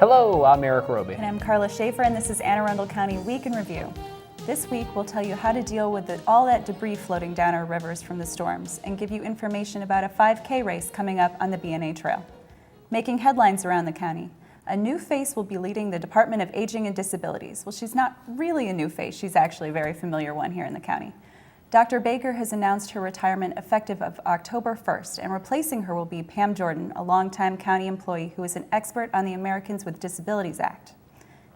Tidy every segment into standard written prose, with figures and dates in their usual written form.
Hello, I'm Erik Robey. And I'm Karla Schaffer, and this is Anne Arundel County Week in Review. This week, we'll tell you how to deal with all that debris floating down our rivers from the storms and give you information about a 5K race coming up on the B&A Trail. Making headlines around the county, a new face will be leading the Department of Aging and Disabilities. Well, she's not really a new face. She's actually a very familiar one here in the county. Dr. Baker has announced her retirement effective of October 1st, and replacing her will be Pam Jordan, a longtime county employee who is an expert on the Americans with Disabilities Act.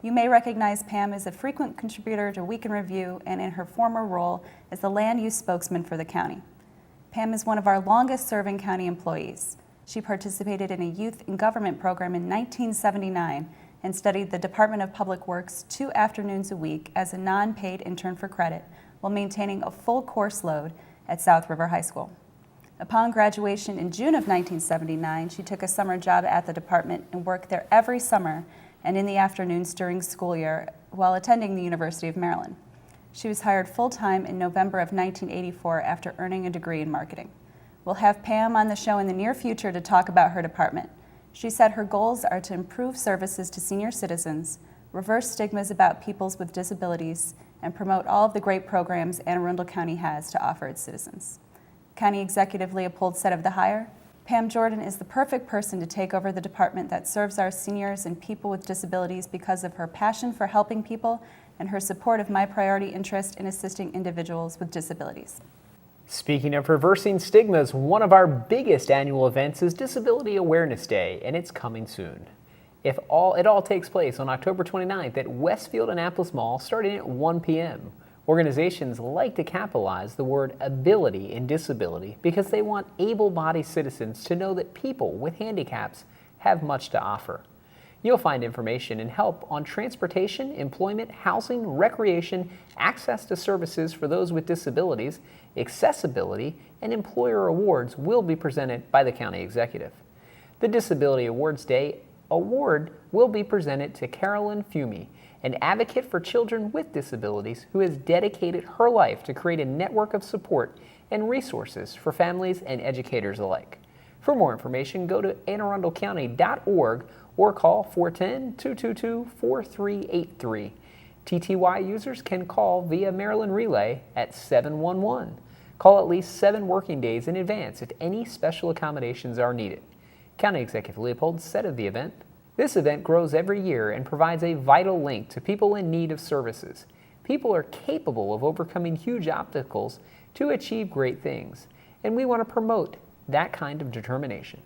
You may recognize Pam as a frequent contributor to Week in Review and in her former role as the land use spokesman for the county. Pam is one of our longest-serving county employees. She participated in a youth in government program in 1979 and studied the Department of Public Works 2 afternoons a week as a non-paid intern for credit while maintaining a full course load at South River High School. Upon graduation in June of 1979, she took a summer job at the department and worked there every summer and in the afternoons during school year while attending the University of Maryland. She was hired full-time in November of 1984 after earning a degree in marketing. We'll have Pam on the show in the near future to talk about her department. She said her goals are to improve services to senior citizens, reverse stigmas about people with disabilities, and promote all of the great programs Anne Arundel County has to offer its citizens. County Executive Leopold said of the hire, Pam Jordan is the perfect person to take over the department that serves our seniors and people with disabilities because of her passion for helping people and her support of my priority interest in assisting individuals with disabilities. Speaking of reversing stigmas, one of our biggest annual events is Disability Awareness Day, and it's coming soon. It all takes place on October 29th at Westfield Annapolis Mall starting at 1 p.m. Organizations like to capitalize the word ability in disability because they want able-bodied citizens to know that people with handicaps have much to offer. You'll find information and help on transportation, employment, housing, recreation, access to services for those with disabilities, accessibility, and employer awards will be presented by the county executive. The Disability Awards Day award will be presented to Carolyn Fumey, an advocate for children with disabilities who has dedicated her life to create a network of support and resources for families and educators alike. For more information, go to annearundelcounty.org or call 410-222-4383. TTY users can call via Maryland Relay at 711. Call at least 7 working days in advance if any special accommodations are needed. County Executive Leopold said of the event, "This event grows every year and provides a vital link to people in need of services. People are capable of overcoming huge obstacles to achieve great things, and we want to promote that kind of determination."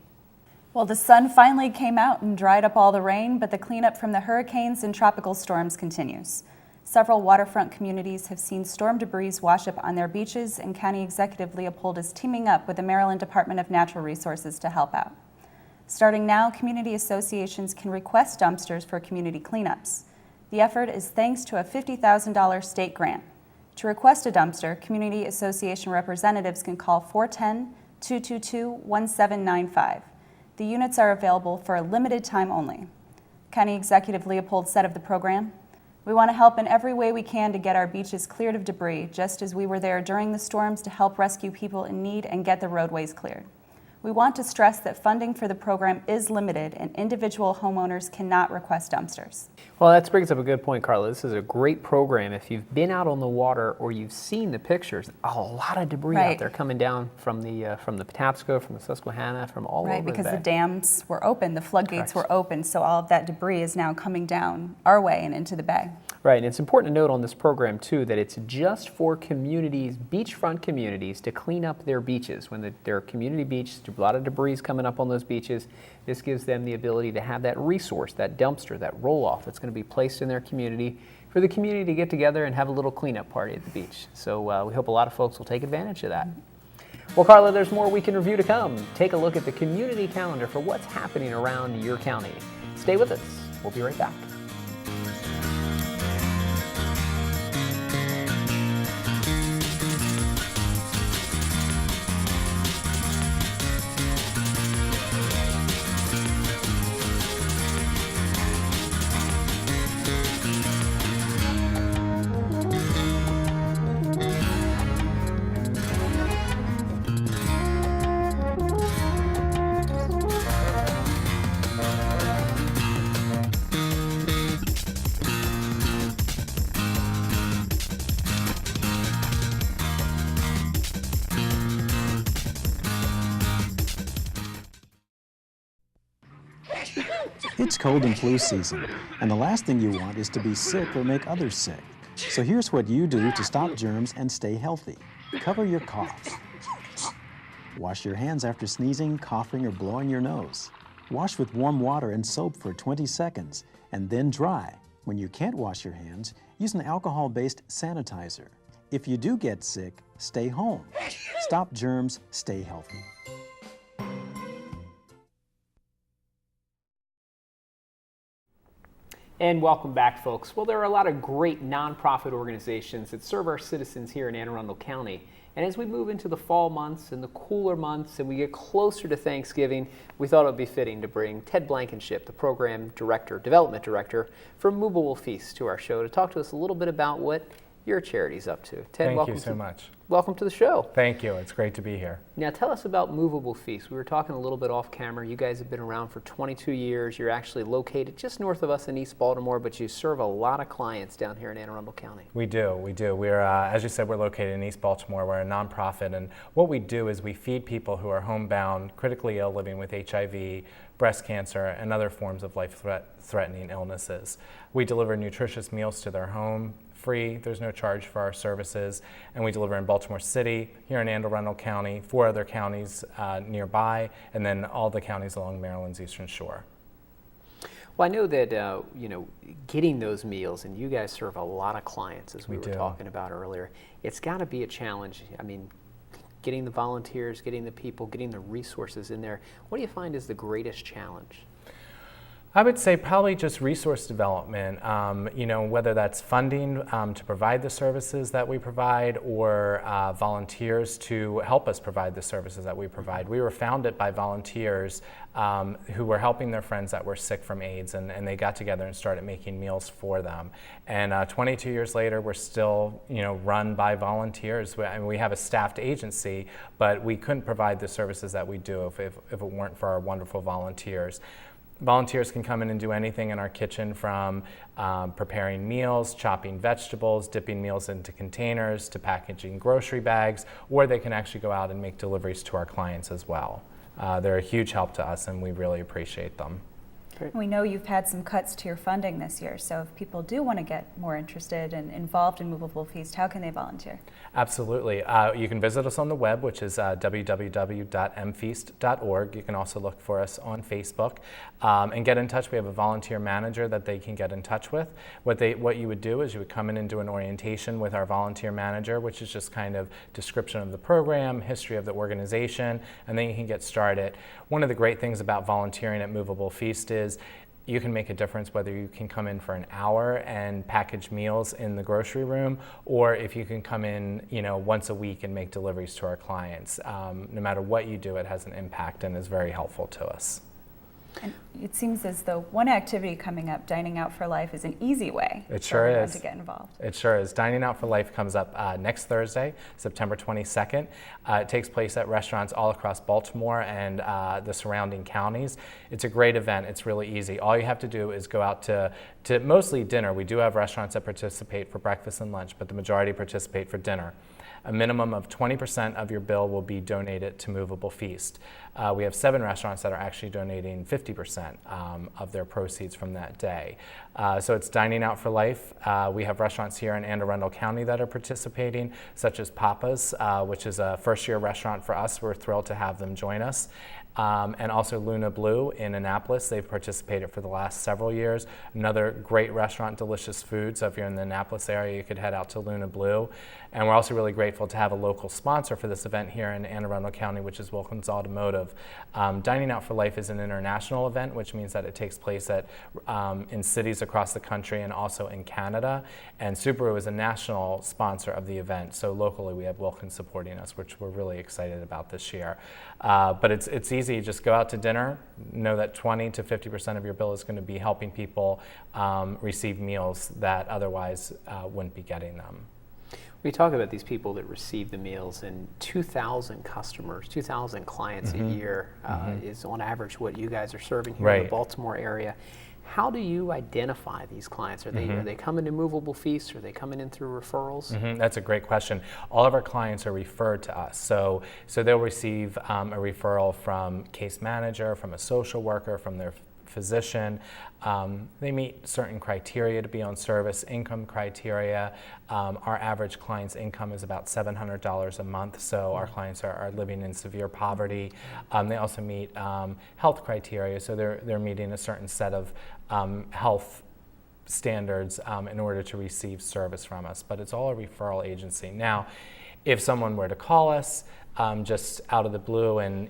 Well, the sun finally came out and dried up all the rain, but the cleanup from the hurricanes and tropical storms continues. Several waterfront communities have seen storm debris wash up on their beaches, and County Executive Leopold is teaming up with the Maryland Department of Natural Resources to help out. Starting now, community associations can request dumpsters for community cleanups. The effort is thanks to a $50,000 state grant. To request a dumpster, community association representatives can call 410-222-1795. The units are available for a limited time only. County Executive Leopold said of the program, "We want to help in every way we can to get our beaches cleared of debris, just as we were there during the storms to help rescue people in need and get the roadways cleared. We want to stress that funding for the program is limited and individual homeowners cannot request dumpsters." Well, that brings up a good point, Karla. This is a great program. If you've been out on the water or you've seen the pictures, a lot of debris out there coming down from the Patapsco, from the Susquehanna, from all over the bay. Right, because the dams were open, the floodgates were open, so all of that debris is now coming down our way and into the bay. Right, and it's important to note on this program, too, that it's just for communities, beachfront communities, to clean up their beaches. When they're community beaches, a lot of debris is coming up on those beaches. This gives them the ability to have that resource, that dumpster, that roll-off that's going to be placed in their community for the community to get together and have a little cleanup party at the beach. So we hope a lot of folks will take advantage of that. Well, Karla, there's more Week in Review to come. Take a look at the community calendar for what's happening around your county. Stay with us. We'll be right back. It's cold and flu season, and the last thing you want is to be sick or make others sick. So here's what you do to stop germs and stay healthy. Cover your coughs. Wash your hands after sneezing, coughing, or blowing your nose. Wash with warm water and soap for 20 seconds, and then dry. When you can't wash your hands, use an alcohol-based sanitizer. If you do get sick, stay home. Stop germs, stay healthy. And welcome back, folks. Well, there are a lot of great nonprofit organizations that serve our citizens here in Anne Arundel County. And as we move into the fall months and the cooler months and we get closer to Thanksgiving, we thought it would be fitting to bring Ted Blankenship, the program director, development director for Movable Feast, to our show to talk to us a little bit about what your charity's up to. Ted, Thank you so much. Welcome to the show. Thank you. It's great to be here. Now tell us about Movable Feast. We were talking a little bit off camera. You guys have been around for 22 years. You're actually located just north of us in East Baltimore, but you serve a lot of clients down here in Anne Arundel County. We do. We're, as you said, we're located in East Baltimore. We're a nonprofit, and what we do is we feed people who are homebound, critically ill, living with HIV, breast cancer, and other forms of life-threatening illnesses. We deliver nutritious meals to their home, free. There's no charge for our services, and we deliver in Baltimore City, here in Anne Arundel County, 4 other counties nearby, and then all the counties along Maryland's Eastern Shore. Well, I know that getting those meals, and you guys serve a lot of clients, as we were talking about earlier. It's got to be a challenge. I mean, getting the volunteers, getting the people, getting the resources in there. What do you find is the greatest challenge? I would say probably just resource development, whether that's funding to provide the services that we provide or volunteers to help us provide the services that we provide. We were founded by volunteers who were helping their friends that were sick from AIDS, and they got together and started making meals for them. And 22 years later, we're still run by volunteers. We have a staffed agency, but we couldn't provide the services that we do if it weren't for our wonderful volunteers. Volunteers can come in and do anything in our kitchen, from preparing meals, chopping vegetables, dipping meals into containers, to packaging grocery bags, or they can actually go out and make deliveries to our clients as well. They're a huge help to us, and we really appreciate them. Great. We know you've had some cuts to your funding this year, so if people do want to get more interested and involved in Movable Feast, how can they volunteer? Absolutely. You can visit us on the web, which is www.mfeast.org. You can also look for us on Facebook and get in touch. We have a volunteer manager that they can get in touch with. What you would do is you would come in and do an orientation with our volunteer manager, which is just kind of description of the program, history of the organization, and then you can get started. One of the great things about volunteering at Movable Feast is you can make a difference whether you can come in for an hour and package meals in the grocery room, or if you can come in once a week and make deliveries to our clients. No matter what you do, it has an impact and is very helpful to us. And it seems as though one activity coming up, Dining Out for Life, is an easy way for everyone to get involved. It sure is. Dining Out for Life comes up next Thursday, September 22nd. It takes place at restaurants all across Baltimore and the surrounding counties. It's a great event. It's really easy. All you have to do is go out to mostly dinner. We do have restaurants that participate for breakfast and lunch, but the majority participate for dinner. A minimum of 20% of your bill will be donated to Movable Feast. We have 7 restaurants that are actually donating 50% of their proceeds from that day. So it's Dining Out for Life. We have restaurants here in Anne Arundel County that are participating, such as Papa's, which is a first-year restaurant for us. We're thrilled to have them join us. And also Luna Blue in Annapolis. They've participated for the last several years. Another great restaurant, delicious food. So if you're in the Annapolis area, you could head out to Luna Blue. And we're also really grateful to have a local sponsor for this event here in Anne Arundel County, which is Wilkins Automotive. Dining Out for Life is an international event, which means that it takes place in cities across the country and also in Canada. And Subaru is a national sponsor of the event. So locally, we have Wilkins supporting us, which we're really excited about this year. But it's easy. You just go out to dinner, know that 20 to 50% of your bill is going to be helping people receive meals that otherwise wouldn't be getting them. We talk about these people that receive the meals, and 2,000 customers, 2,000 clients a year is on average what you guys are serving here in the Baltimore area. How do you identify these clients? Are they coming to Movable Feast? Are they coming in through referrals? That's a great question. All of our clients are referred to us. So they'll receive a referral from case manager, from a social worker, from their physician. They meet certain criteria to be on service, income criteria. Our average client's income is about $700 a month, so our clients are living in severe poverty. They also meet health criteria, so they're meeting a certain set of health standards in order to receive service from us, but it's all a referral agency. Now, if someone were to call us just out of the blue and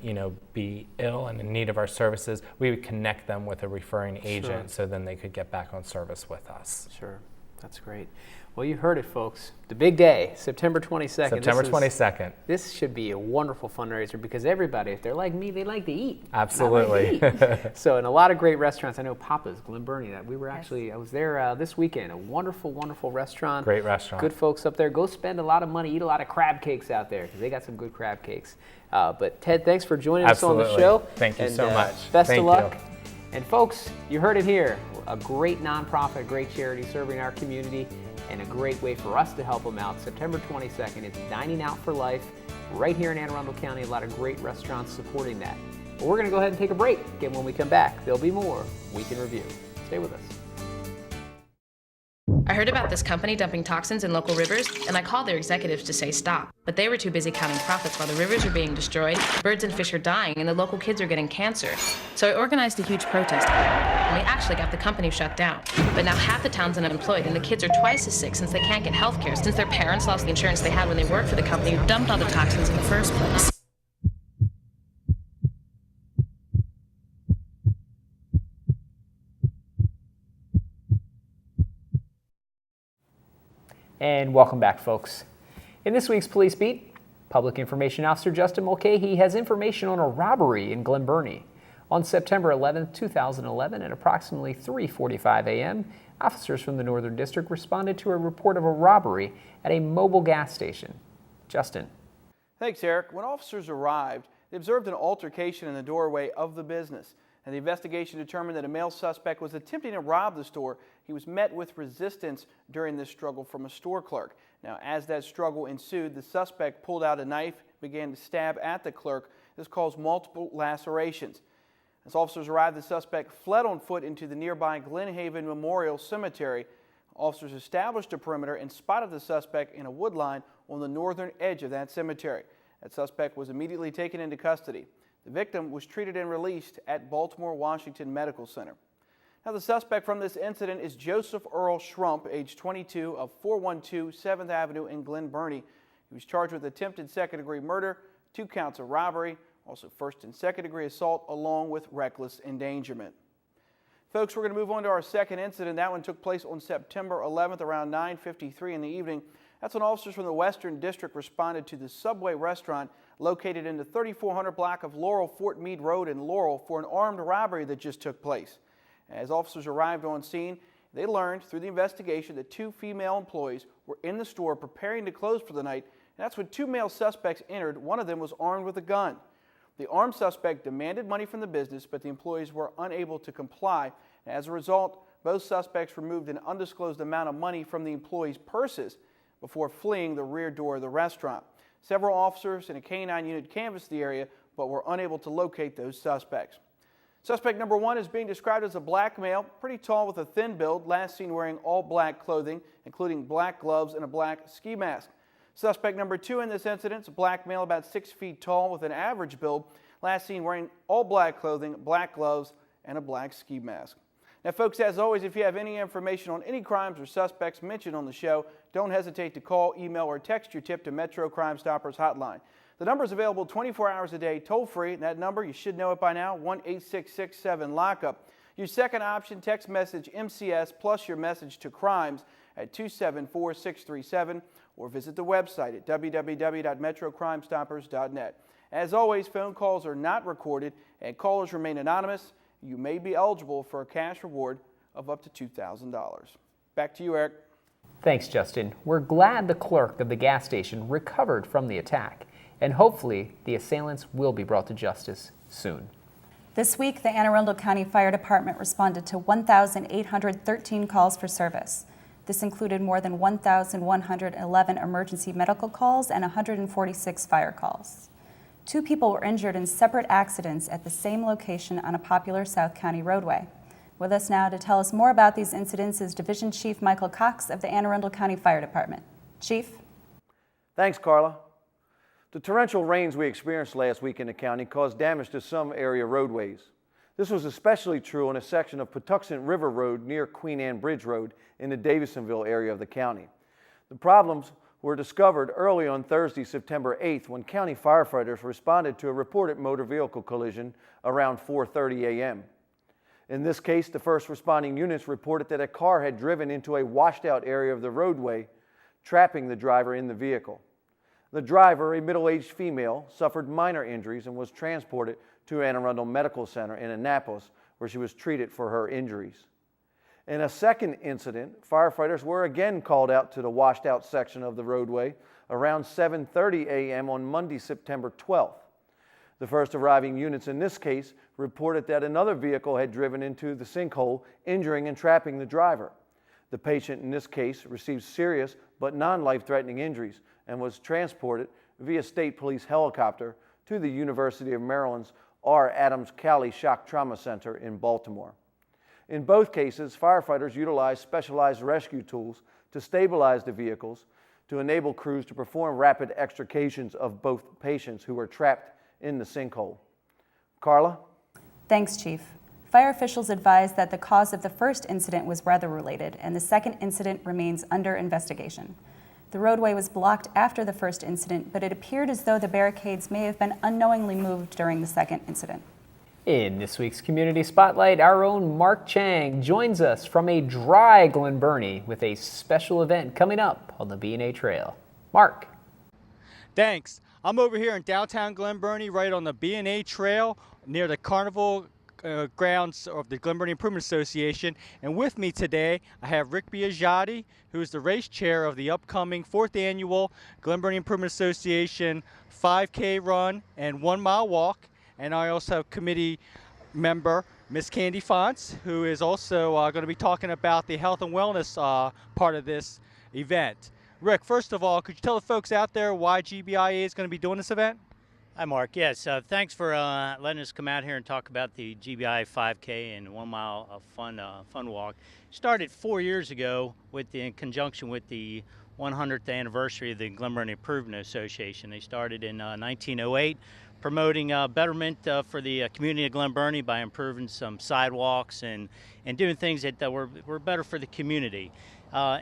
be ill and in need of our services, we would connect them with a referring agent so then they could get back on service with us. Sure, that's great. Well, you heard it, folks. The big day, September 22nd. September 22nd. This should be a wonderful fundraiser because everybody, if they're like me, they like to eat. Absolutely. Like to eat. So, in a lot of great restaurants, I know Papa's, Glen Burnie, that we were actually, I was there this weekend, a wonderful, wonderful restaurant. Great restaurant. Good folks up there. Go spend a lot of money, eat a lot of crab cakes out there because they got some good crab cakes. But Ted, thanks for joining us on the show. Thank you so much. Best of luck. And folks, you heard it here. A great nonprofit, great charity serving our community, and a great way for us to help them out. September 22nd, it's Dining Out for Life right here in Anne Arundel County. A lot of great restaurants supporting that. But we're going to go ahead and take a break. Again, when we come back, there'll be more Week in Review. Stay with us. I heard about this company dumping toxins in local rivers, and I called their executives to say stop. But they were too busy counting profits while the rivers are being destroyed, birds and fish are dying, and the local kids are getting cancer. So I organized a huge protest, and we actually got the company shut down. But now half the town's unemployed, and the kids are twice as sick since they can't get health care, since their parents lost the insurance they had when they worked for the company who dumped all the toxins in the first place. And welcome back, folks. In this week's Police Beat, Public Information Officer Justin Mulcahy has information on a robbery in Glen Burnie. On September 11, 2011, at approximately 3:45 a.m., officers from the Northern District responded to a report of a robbery at a mobile gas station. Justin. Thanks, Eric. When officers arrived, they observed an altercation in the doorway of the business, and the investigation determined that a male suspect was attempting to rob the store. He was met with resistance during this struggle from a store clerk. Now, as that struggle ensued, the suspect pulled out a knife, began to stab at the clerk. This caused multiple lacerations. As officers arrived, the suspect fled on foot into the nearby Glen Haven Memorial Cemetery. Officers established a perimeter and spotted the suspect in a wood line on the northern edge of that cemetery. That suspect was immediately taken into custody. The victim was treated and released at Baltimore Washington Medical Center. Now, the suspect from this incident is Joseph Earl Schrump, age 22, of 412 7th Avenue in Glen Burnie. He was charged with attempted second-degree murder, 2 counts of robbery, also first and second-degree assault, along with reckless endangerment. Folks, we're going to move on to our second incident. That one took place on September 11th around 9:53 in the evening. That's when officers from the Western District responded to the Subway restaurant located in the 3400 block of Laurel Fort Meade Road in Laurel for an armed robbery that just took place. As officers arrived on scene, they learned through the investigation that 2 female employees were in the store preparing to close for the night, and that's when 2 male suspects entered. One of them was armed with a gun. The armed suspect demanded money from the business, but the employees were unable to comply. As a result, both suspects removed an undisclosed amount of money from the employees' purses before fleeing the rear door of the restaurant. Several officers and a K-9 unit canvassed the area, but were unable to locate those suspects. Suspect number 1 is being described as a black male, pretty tall with a thin build, last seen wearing all black clothing, including black gloves and a black ski mask. Suspect number 2 in this incident is a black male about 6 feet tall with an average build, last seen wearing all black clothing, black gloves, and a black ski mask. Now, folks, as always, if you have any information on any crimes or suspects mentioned on the show, don't hesitate to call, email, or text your tip to Metro Crime Stoppers hotline. The number is available 24 hours a day, toll-free, and that number, you should know it by now, 1-866-7-LOCK-UP. Your second option, text message MCS plus your message to crimes at 274-637, or visit the website at www.metrocrimestoppers.net. As always, phone calls are not recorded, and callers remain anonymous. You may be eligible for a cash reward of up to $2,000. Back to you, Eric. Thanks, Justin. We're glad the clerk of the gas station recovered from the attack, and hopefully the assailants will be brought to justice soon. This week, the Anne Arundel County Fire Department responded to 1,813 calls for service. This included more than 1,111 emergency medical calls and 146 fire calls. 2 people were injured in separate accidents at the same location on a popular South County roadway. With us now to tell us more about these incidents is Division Chief Michael Cox of the Anne Arundel County Fire Department. Chief? Thanks, Karla. The torrential rains we experienced last week in the county caused damage to some area roadways. This was especially true on a section of Patuxent River Road near Queen Anne Bridge Road in the Davisonville area of the county. The problems were discovered early on Thursday, September 8th, when county firefighters responded to a reported motor vehicle collision around 4:30 a.m. In this case, the first responding units reported that a car had driven into a washed-out area of the roadway, trapping the driver in the vehicle. The driver, a middle-aged female, suffered minor injuries and was transported to Anne Arundel Medical Center in Annapolis, where she was treated for her injuries. In a second incident, firefighters were again called out to the washed-out section of the roadway around 7:30 a.m. on Monday, September 12th. The first arriving units in this case reported that another vehicle had driven into the sinkhole, injuring and trapping the driver. The patient in this case received serious but non-life-threatening injuries and was transported via state police helicopter to the University of Maryland's R. Adams Cowley Shock Trauma Center in Baltimore. In both cases, firefighters utilized specialized rescue tools to stabilize the vehicles to enable crews to perform rapid extrications of both patients who were trapped in the sinkhole. Karla? Thanks, Chief. Fire officials advised that the cause of the first incident was weather-related, and the second incident remains under investigation. The roadway was blocked after the first incident, but it appeared as though the barricades may have been unknowingly moved during the second incident. In this week's Community Spotlight, our own Mark Chang joins us from a dry Glen Burnie with a special event coming up on the B&A Trail. Mark. Thanks. I'm over here in downtown Glen Burnie, right on the B&A Trail near the Carnival grounds of the Glen Burnie Improvement Association, and with me today I have Rick Biagiotti, who is the race chair of the upcoming 4th annual Glen Burnie Improvement Association 5K run and 1 mile walk, and I also have committee member Miss Candy Fonts, who is also going to be talking about the health and wellness part of this event. Rick, first of all, could you tell the folks out there why GBIA is going to be doing this event? Hi, Mark. Yes, thanks for letting us come out here and talk about the GBI 5K and 1 mile fun walk. Started 4 years ago in conjunction with the 100th anniversary of the Glen Burnie Improvement Association. They started in 1908, promoting betterment for the community of Glen Burnie by improving some sidewalks and doing things that were better for the community.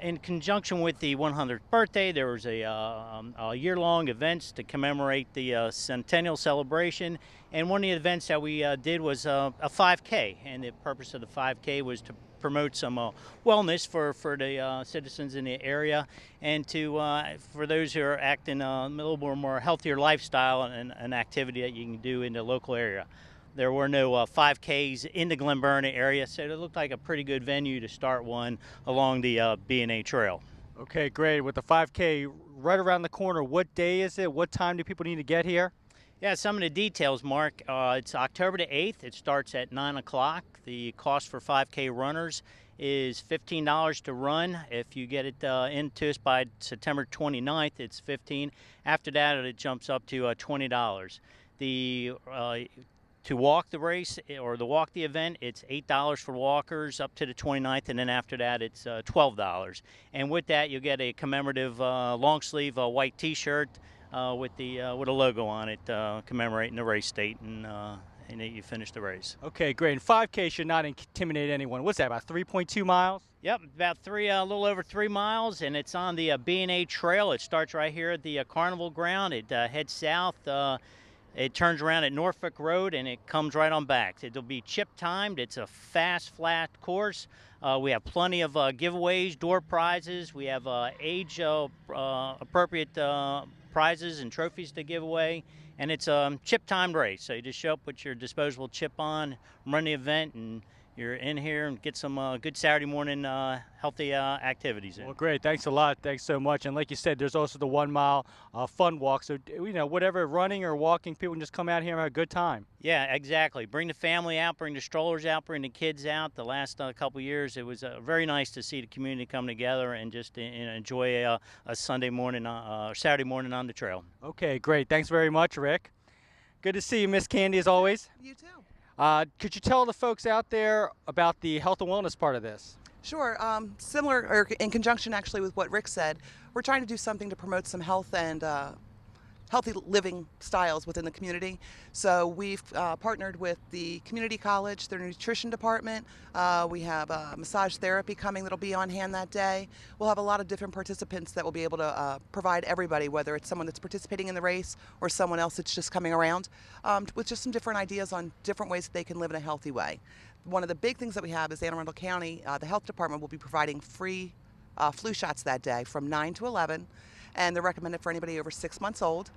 In conjunction with the 100th birthday, there was a year-long events to commemorate the centennial celebration, and one of the events that we did was a 5K, and the purpose of the 5K was to promote some wellness for the citizens in the area, and for those who are acting a little more healthier lifestyle and an activity that you can do in the local area. There were no 5Ks in the Glen Burnie area, so it looked like a pretty good venue to start one along the B&A Trail. Okay, great. With the 5K right around the corner, what day is it? What time do people need to get here? Yeah, some of the details, Mark. It's October the 8th. It starts at 9 o'clock. The cost for 5K runners is $15 to run. If you get it into us by September 29th, it's $15. After that, it jumps up to $20. To walk the race or walk the event, it's $8 for walkers up to the 29th, and then after that it's $12. And with that, you'll get a commemorative long sleeve white T-shirt with a logo on it, commemorating the race date, and you finish the race. Okay, great. And 5K should not intimidate anyone. What's that, about 3.2 miles? Yep, about a little over 3 miles, and it's on the B&A Trail. It starts right here at the Carnival ground. It heads south. It turns around at Norfolk Road, and it comes right on back. It'll be chip timed. It's a fast, flat course. We have plenty of giveaways, door prizes. We have age appropriate prizes and trophies to give away. And it's a chip timed race. So you just show up with your disposable chip on, run the event, and you're in here and get some good Saturday morning healthy activities in. Well, great. Thanks a lot. Thanks so much. And like you said, there's also the 1 mile fun walk. So, whatever, running or walking, people can just come out here and have a good time. Yeah, exactly. Bring the family out, bring the strollers out, bring the kids out. The last couple of years, it was very nice to see the community come together and just enjoy a Sunday morning, Saturday morning on the trail. Okay, great. Thanks very much, Rick. Good to see you, Miss Candy, as always. You too. Could you tell the folks out there about the health and wellness part of this? Sure. Similar, or in conjunction actually with what Rick said, we're trying to do something to promote some health and healthy living styles within the community. So we've partnered with the community college, their nutrition department. We have massage therapy coming that'll be on hand that day. We'll have a lot of different participants that will be able to provide everybody, whether it's someone that's participating in the race or someone else that's just coming around, with just some different ideas on different ways that they can live in a healthy way. One of the big things that we have is Anne Arundel County, the health department will be providing free flu shots that day from 9 to 11. And they're recommended for anybody over 6 months old.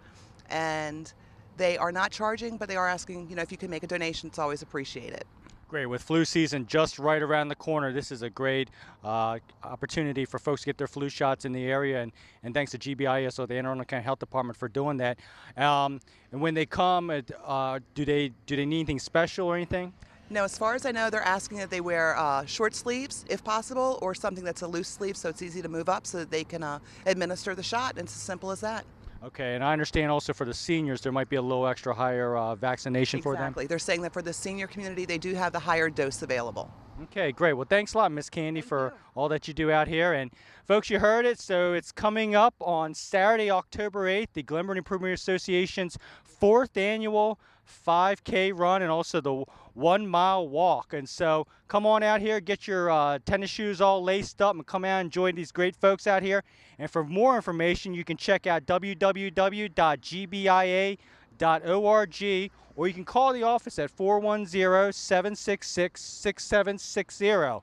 And they are not charging, but they are asking, if you can make a donation, it's always appreciated. Great. With flu season just right around the corner, this is a great opportunity for folks to get their flu shots in the area. And thanks to GBIS or the Anne Arundel County Health Department for doing that. And when they come, do they need anything special or anything? No, as far as I know, they're asking that they wear short sleeves, if possible, or something that's a loose sleeve so it's easy to move up so that they can administer the shot, and it's as simple as that. Okay, and I understand also for the seniors, there might be a little extra higher vaccination for them? Exactly. They're saying that for the senior community, they do have the higher dose available. Okay, great. Well, thanks a lot, Miss Candy, for all that you do out here. And folks, you heard it. So it's coming up on Saturday, October 8th, the Glen Burnie Improvement Association's 4th annual 5K run and also the 1 mile walk. And so come on out here, get your tennis shoes all laced up and come out and join these great folks out here. And for more information, you can check out www.gbia.org, or you can call the office at 410-766-6760.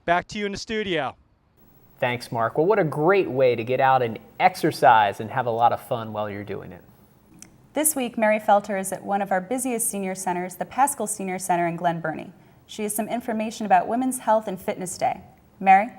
Back to you in the studio. Thanks, Mark. Well, what a great way to get out and exercise and have a lot of fun while you're doing it. This week, Mary Felter is at one of our busiest senior centers, the Pascal Senior Center in Glen Burnie. She has some information about Women's Health and Fitness Day. Mary?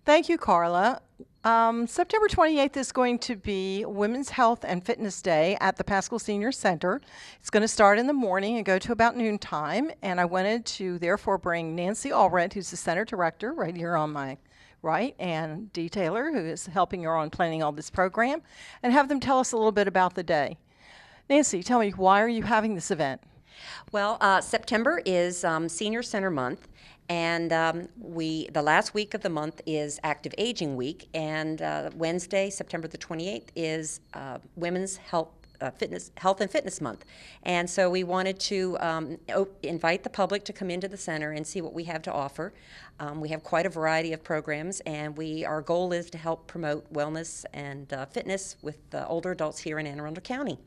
Thank you, Karla. September 28th is going to be Women's Health and Fitness Day at the Pascal Senior Center. It's going to start in the morning and go to about noontime, and I wanted to therefore bring Nancy Allred, who's the center director right here on my right, and Dee Taylor, who is helping her on planning all this program, and have them tell us a little bit about the day. Nancy, tell me, why are you having this event? Well, September is Senior Center Month, and the last week of the month is Active Aging Week, and Wednesday, September the 28th, is Women's Health and Fitness Month. And so we wanted to invite the public to come into the center and see what we have to offer. We have quite a variety of programs, and our goal is to help promote wellness and fitness with older adults here in Anne Arundel County.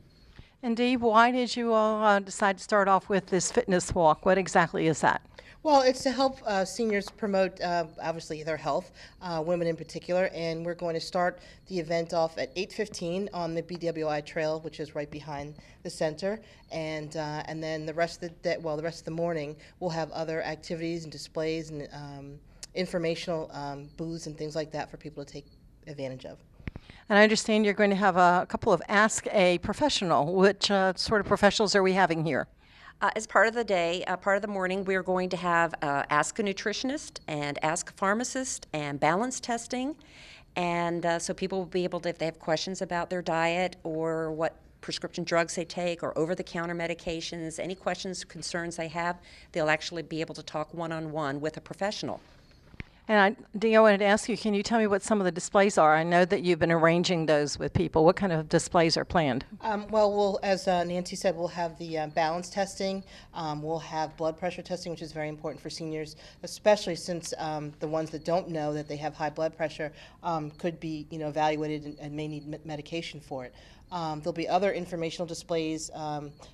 And Dee, why did you all decide to start off with this fitness walk? What exactly is that? Well, it's to help seniors promote, obviously, their health, women in particular, and we're going to start the event off at 8:15 on the BWI Trail, which is right behind the center, and then the rest of the morning we'll have other activities and displays and informational booths and things like that for people to take advantage of. And I understand you're going to have a couple of Ask a Professional. Which sort of professionals are we having here? As part of the day, part of the morning, we're going to have Ask a Nutritionist and Ask a Pharmacist and balance testing. And so people will be able to, if they have questions about their diet or what prescription drugs they take or over-the-counter medications, any questions, concerns they have, they'll actually be able to talk one-on-one with a professional. And Dee, I wanted to ask you, can you tell me what some of the displays are? I know that you've been arranging those with people. What kind of displays are planned? Well, as Nancy said, we'll have the balance testing. We'll have blood pressure testing, which is very important for seniors, especially since the ones that don't know that they have high blood pressure could be, evaluated and may need medication for it. There'll be other informational displays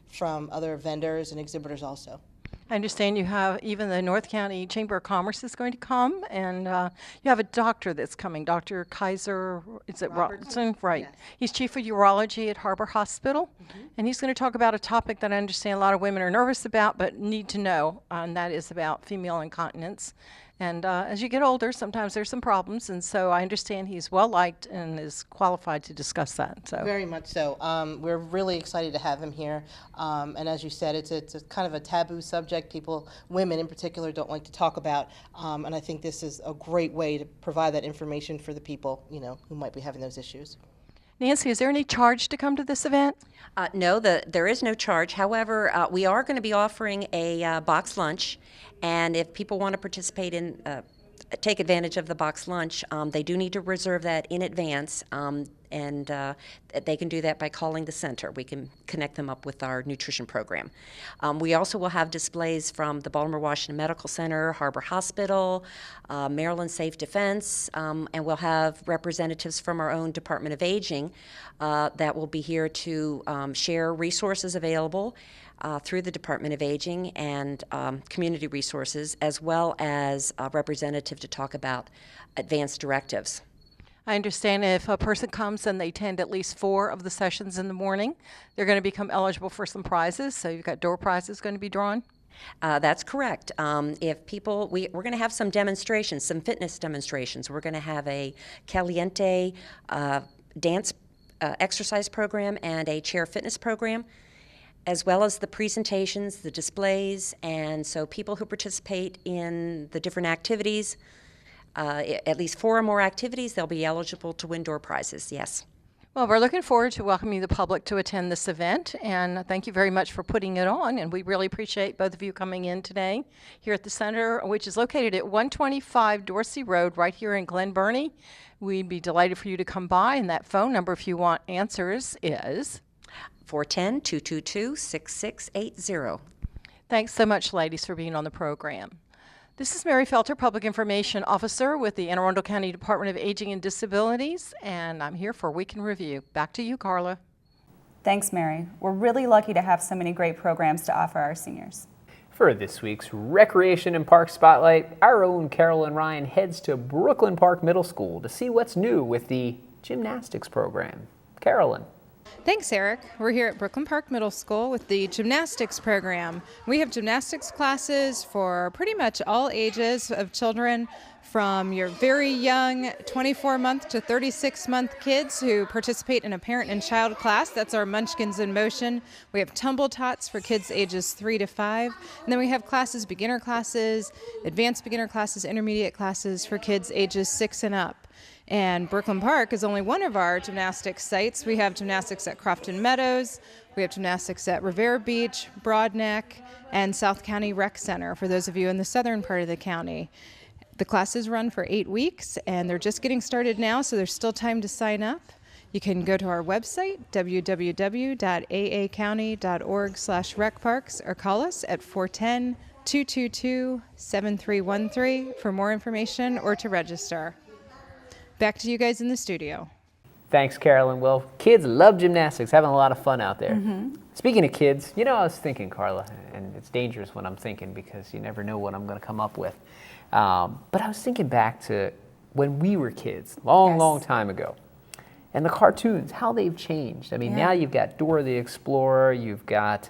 from other vendors and exhibitors also. I understand you have even the North County Chamber of Commerce is going to come, and you have a doctor that's coming, Dr. Kaiser, is it Robertson? Right. Yes. He's chief of urology at Harbor Hospital, and he's going to talk about a topic that I understand a lot of women are nervous about but need to know, and that is about female incontinence. And as you get older, sometimes there's some problems, and so I understand he's well-liked and is qualified to discuss that. So very much so. We're really excited to have him here. And as you said, it's a kind of a taboo subject. Women in particular, don't like to talk about. And I think this is a great way to provide that information for the people, who might be having those issues. Nancy, is there any charge to come to this event? No, there is no charge. However, we are going to be offering a box lunch, and if people want to participate in, take advantage of the box lunch, they do need to reserve that in advance, and they can do that by calling the center. We can connect them up with our nutrition program. We also will have displays from the Baltimore Washington Medical Center, Harbor Hospital, Maryland Safe Defense, and we'll have representatives from our own Department of Aging that will be here to share resources available through the Department of Aging and community resources, as well as a representative to talk about advanced directives. I understand if a person comes and they attend at least 4 of the sessions in the morning, they're going to become eligible for some prizes. So you've got door prizes going to be drawn? That's correct. If people, we're going to have some demonstrations, some fitness demonstrations. We're going to have a Caliente dance exercise program and a chair fitness program, as well as the presentations, the displays, and so people who participate in the different activities, at least 4 or more activities, they'll be eligible to win door prizes, yes. Well, we're looking forward to welcoming the public to attend this event, and thank you very much for putting it on, and we really appreciate both of you coming in today here at the center, which is located at 125 Dorsey Road right here in Glen Burnie. We'd be delighted for you to come by, and that phone number, if you want answers, is 410-222-6680. Thanks so much, ladies, for being on the program. This is Mary Felter, Public Information Officer with the Anne Arundel County Department of Aging and Disabilities, and I'm here for a week in review. Back to you, Karla. Thanks, Mary. We're really lucky to have so many great programs to offer our seniors. For this week's Recreation and Park Spotlight, our own Carolyn Ryan heads to Brooklyn Park Middle School to see what's new with the gymnastics program. Carolyn. Thanks, Erik. We're here at Brooklyn Park Middle School with the gymnastics program. We have gymnastics classes for pretty much all ages of children, from your very young 24-month to 36-month kids who participate in a parent and child class. That's our Munchkins in Motion. We have tumble tots for kids ages 3 to 5. And then we have classes, beginner classes, advanced beginner classes, intermediate classes for kids ages 6 and up. And Brooklyn Park is only one of our gymnastics sites. We have gymnastics at Crofton Meadows, we have gymnastics at Rivera Beach, Broadneck, and South County Rec Center for those of you in the southern part of the county. The classes run for 8 weeks, and they're just getting started now, so there's still time to sign up. You can go to our website, www.aacounty.org/recparks, or call us at 410-222-7313 for more information or to register. Back to you guys in the studio. Thanks, Carolyn. Well, kids love gymnastics, having a lot of fun out there. Speaking of kids, I was thinking, Karla, and it's dangerous when I'm thinking because you never know what I'm going to come up with. But I was thinking back to when we were kids, long time ago, and the cartoons, how they've changed. I mean, now you've got Dora the Explorer, you've got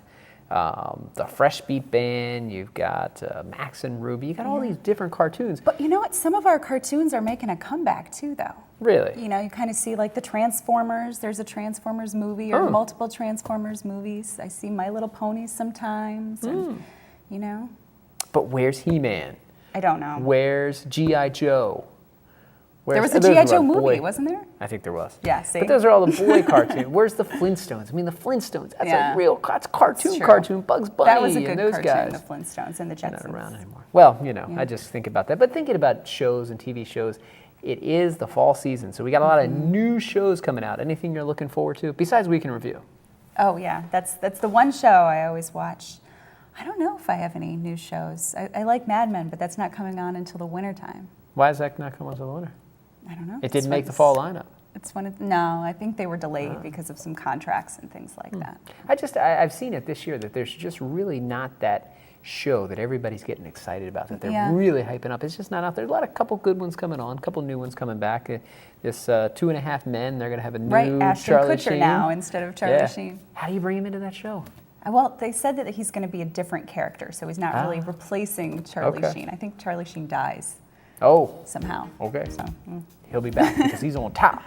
the Fresh Beat Band, you've got Max and Ruby, you've got all these different cartoons. But you know what? Some of our cartoons are making a comeback too, though. Really? You kind of see like the Transformers. There's a Transformers movie or multiple Transformers movies. I see My Little Ponies sometimes, and, But where's He-Man? I don't know. Where's G.I. Joe? There was a G.I. Joe movie, wasn't there? I think there was. Yeah, see? But those are all the boy cartoons. Where's the Flintstones? I mean, the Flintstones, that's a real cartoon, Bugs Bunny that was a good and those cartoon, guys. the Flintstones and the Jetsons. They're not around anymore. Well, I just think about that. But thinking about shows and TV shows, it is the fall season, so we got a lot of new shows coming out. Anything you're looking forward to, besides Week in Review? Oh, yeah. That's the one show I always watch. I don't know if I have any new shows. I like Mad Men, but that's not coming on until the wintertime. Why is that not coming until the winter? I don't know. It didn't make the fall lineup. No, I think they were delayed because of some contracts and things like that. I've seen it this year that there's just really not that show that everybody's getting excited about, that they're really hyping up. It's just not out there. A couple good ones coming on, a couple new ones coming back. This 2.5 Men, they're going to have a new Ashton Charlie Kutcher Sheen now instead of Charlie Sheen. How do you bring him into that show? Well, they said that he's going to be a different character, so he's not really replacing Charlie Sheen. I think Charlie Sheen dies. Oh. Somehow. Okay. So, He'll be back because he's on top.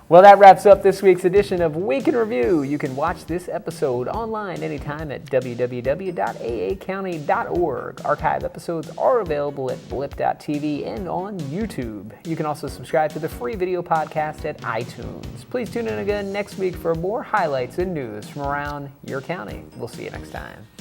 Well, that wraps up this week's edition of Week in Review. You can watch this episode online anytime at www.aacounty.org. Archive episodes are available at blip.tv and on YouTube. You can also subscribe to the free video podcast at iTunes. Please tune in again next week for more highlights and news from around your county. We'll see you next time.